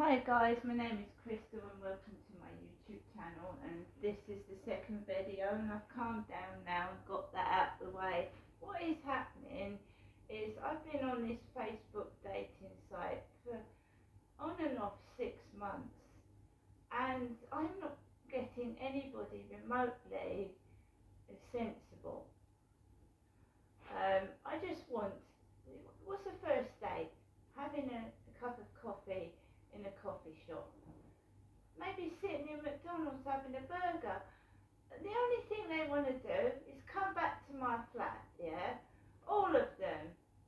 Hi guys, my name is Crystal and welcome to my YouTube channel, and this is the second video and I've calmed down now and got that out of the way. What is happening is I've been on this Facebook dating site for on and off 6 months and I'm not getting anybody remotely sensible. I just want, what's the first date? Having a cup of coffee in a coffee shop. Maybe sitting in McDonald's having a burger. The only thing they want to do is come back to my flat, yeah? All of them.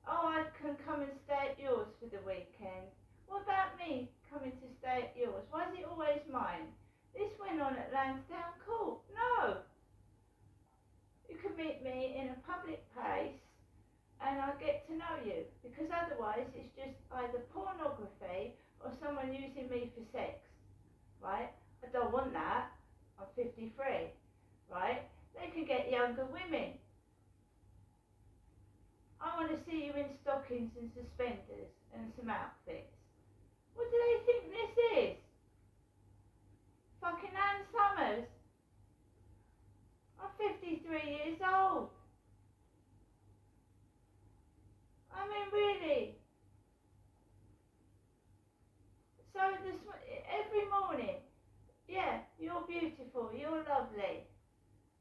Oh, I can come and stay at yours for the weekend. What about me coming to stay at yours? Why is it always mine? This went on at Lansdowne Court. No! You can meet me in a public place and I'll get to know you, because otherwise it's just either pornography or someone using me for sex, right? I don't want that. I'm 53, right? They can get younger women. I want to see you in stockings and suspenders and some outfits. What do they think this is? Fucking Ann Summers? I'm 53 years old. I mean, really. So every morning, yeah, you're beautiful, you're lovely.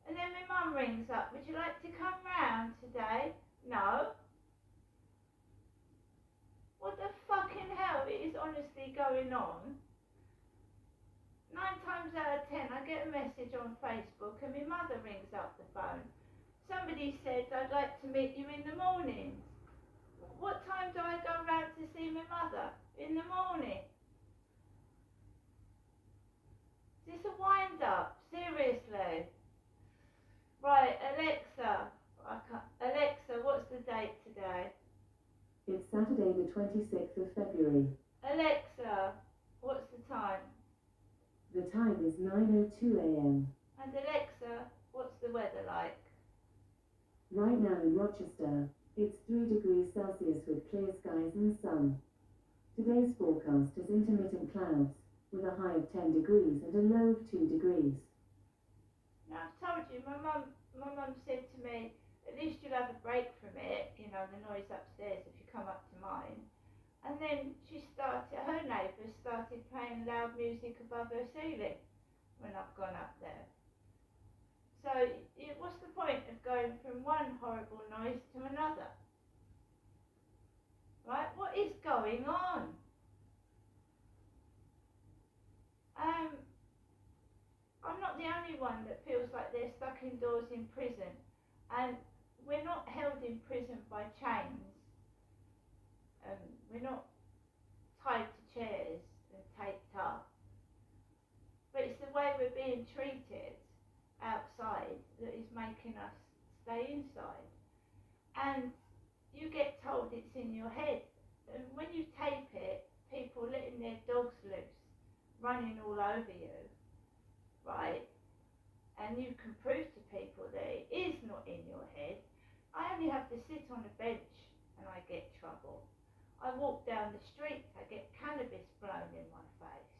And then my mum rings up, would you like to come round today? No. What the fucking hell is honestly going on? 9 times out of 10 I get a message on Facebook and my mother rings up the phone. Somebody said I'd like to meet you in the mornings. What time do I go round to see my mother? In the morning. Is this a wind up? Seriously? Right, Alexa, what's the date today? It's Saturday the 26th of February. Alexa, what's the time? The time is 9:02 a.m. And Alexa, what's the weather like? Right now in Rochester, it's 3 degrees Celsius with clear skies and sun. Today's forecast is intermittent clouds, with a high of 10 degrees and a low of 2 degrees. Now I've told you, my mum said to me, at least you'll have a break from it, you know, the noise upstairs if you come up to mine. And then her neighbours started playing loud music above her ceiling when I've gone up there. So what's the point of going from one horrible noise to another? Right, what is going on? I'm not the only one that feels like they're stuck indoors in prison, and we're not held in prison by chains. We're not tied to chairs and taped up. But it's the way we're being treated outside that is making us stay inside. And you get told it's in your head. And when you tape it, people letting their dogs loose, running all over you, right? And you can prove to people that it is not in your head. I only have to sit on a bench and I get trouble. I walk down the street, I get cannabis blown in my face,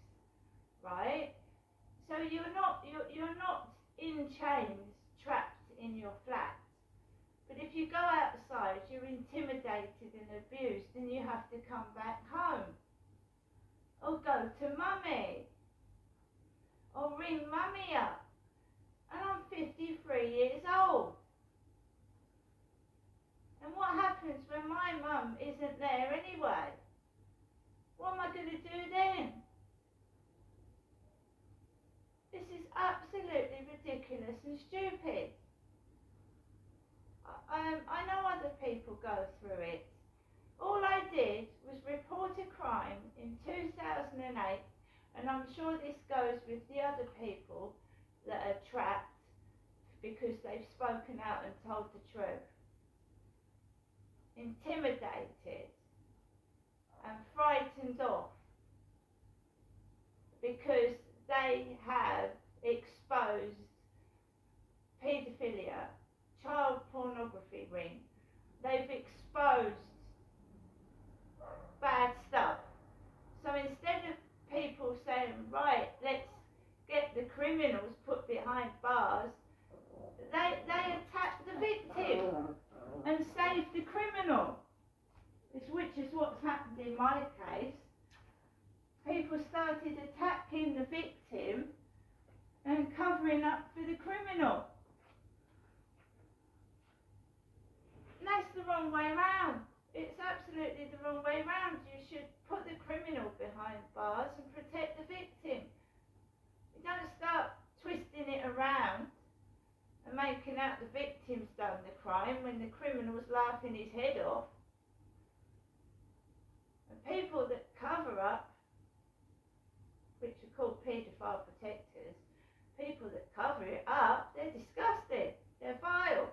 right? So you're not in chains, trapped in your flat. But if you go outside, you're intimidated and abused, and you have to come back home. Or go to mummy. Or ring mummy up. And I'm 53 years old. And what happens when my mum isn't there anyway? What am I going to do then? This is absolutely ridiculous and stupid. I know other people go through it. All I did was report a crime in 2008, and I'm sure this goes with the other people that are trapped because they've spoken out and told the truth. Intimidated and frightened off because they have exposed paedophilia, child pornography ring. They've exposed bad stuff. So instead of my case, people started attacking the victim and covering up for the criminal. And that's the wrong way round. It's absolutely the wrong way round. You should put the criminal behind bars and protect the victim. You don't start twisting it around and making out the victim's done the crime when the criminal's laughing his head off. And people that cover up, which are called paedophile protectors, people that cover it up, they're disgusting. They're vile.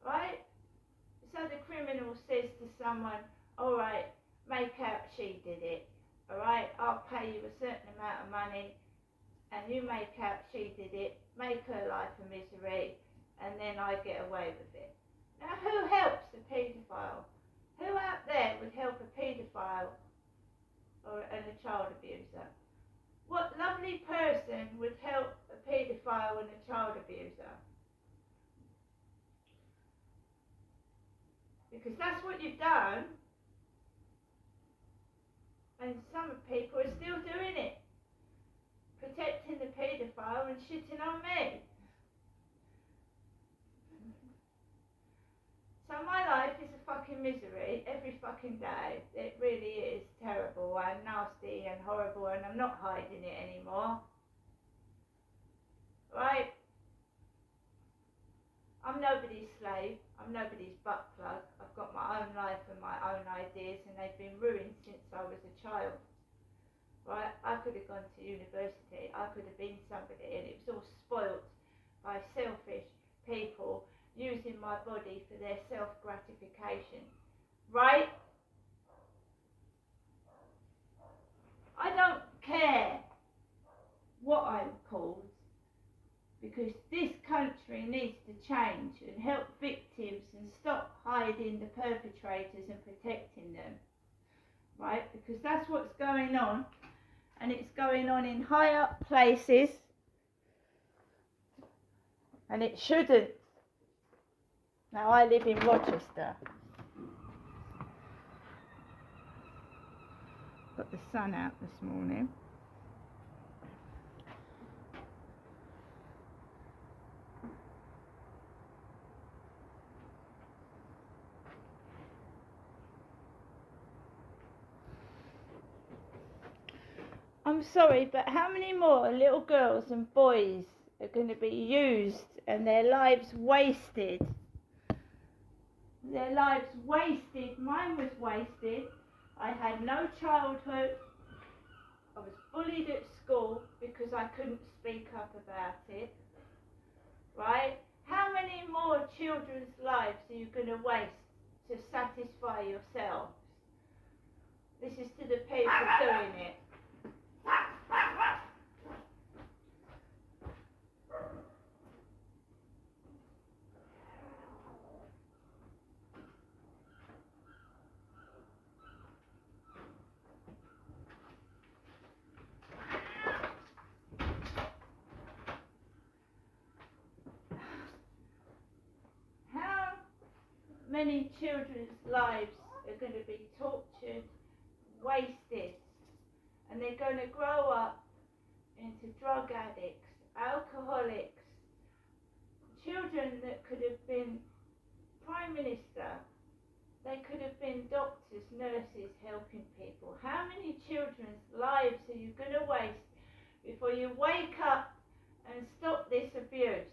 Right? So the criminal says to someone, all right, make out she did it. All right, I'll pay you a certain amount of money and you make out she did it, make her life a misery, and then I get away with it. Now who helps a paedophile? Who out there would help a paedophile and a child abuser? What lovely person would help a paedophile and a child abuser? Because that's what you've done, and some people are still doing it, protecting the paedophile and shitting on me. So my life is a fucking misery every fucking day. It really is terrible and nasty and horrible, and I'm not hiding it anymore. Right? I'm nobody's slave. I'm nobody's butt plug. I've got my own life and my own ideas, and they've been ruined since I was a child. Right? I could have gone to university. I could have been somebody, and it was all spoilt by selfish people using my body for their self-gratification. Right? I don't care what I'm called, because this country needs to change and help victims and stop hiding the perpetrators and protecting them. Right? Because that's what's going on, and it's going on in high up places, and it shouldn't. Now I live in Rochester. Got the sun out this morning. I'm sorry, but how many more little girls and boys are going to be used and their lives wasted? Their lives wasted. Mine was wasted. I had no childhood. I was bullied at school because I couldn't speak up about it. Right? How many more children's lives are you going to waste to satisfy yourselves? This is to the people doing it. Many children's lives are going to be tortured, wasted, and they're going to grow up into drug addicts, alcoholics, children that could have been Prime Minister, they could have been doctors, nurses, helping people. How many children's lives are you going to waste before you wake up and stop this abuse?